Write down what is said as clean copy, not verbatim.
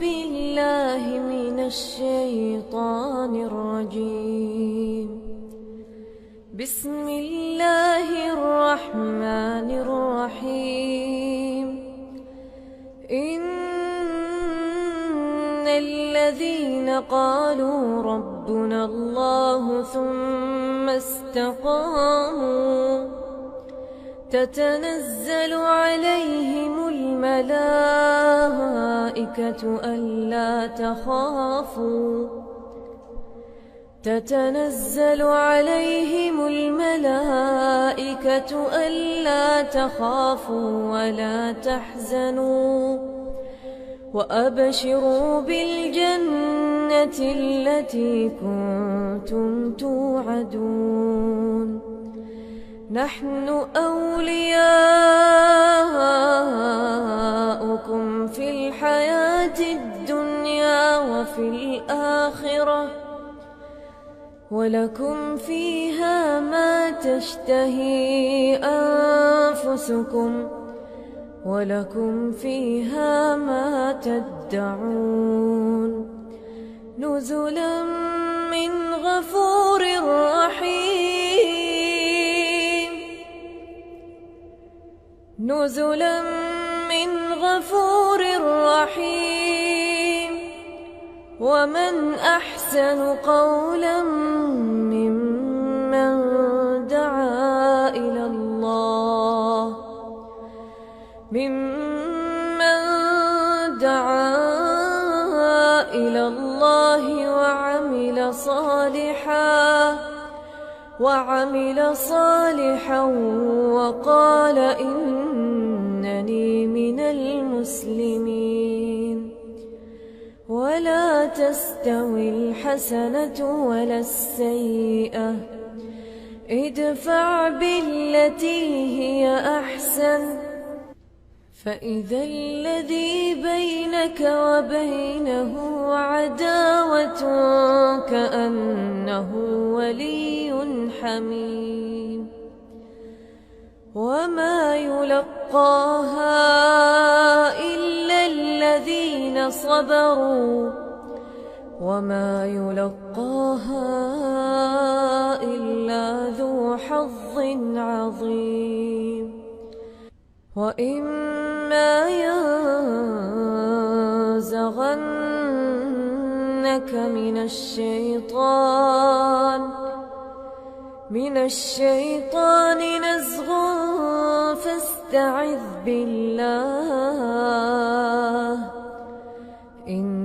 بالله من الشيطان الرجيم. بسم الله الرحمن الرحيم. إن الذين قالوا ربنا الله ثم استقاموا تتنزل عليهم الملائكة ألا تخافوا ولا تحزنوا وأبشروا بالجنة التي كنتم توعدون. نحن أولياؤكم في الحياة الدنيا وفي الآخرة ولكم فيها ما تشتهي أنفسكم ولكم فيها ما تدعون. نزلا من غفور رحيم. نزلا من غفور رحيم. ومن أحسن قولا ممن دعا إلى الله وعمل صالحا وقال إنني من المسلمين. ولا تستوي الحسنة ولا السيئة، ادفع بالتي هي أحسن فإذا الذي بينك وبينه عداوة كأنه ولي حميم. وما يلقاها إلا الذين صبروا وما يلقاها إلا ذو حظ عظيم. وإما ينزغنك من الشيطان نزغ فاستعذ بالله إنه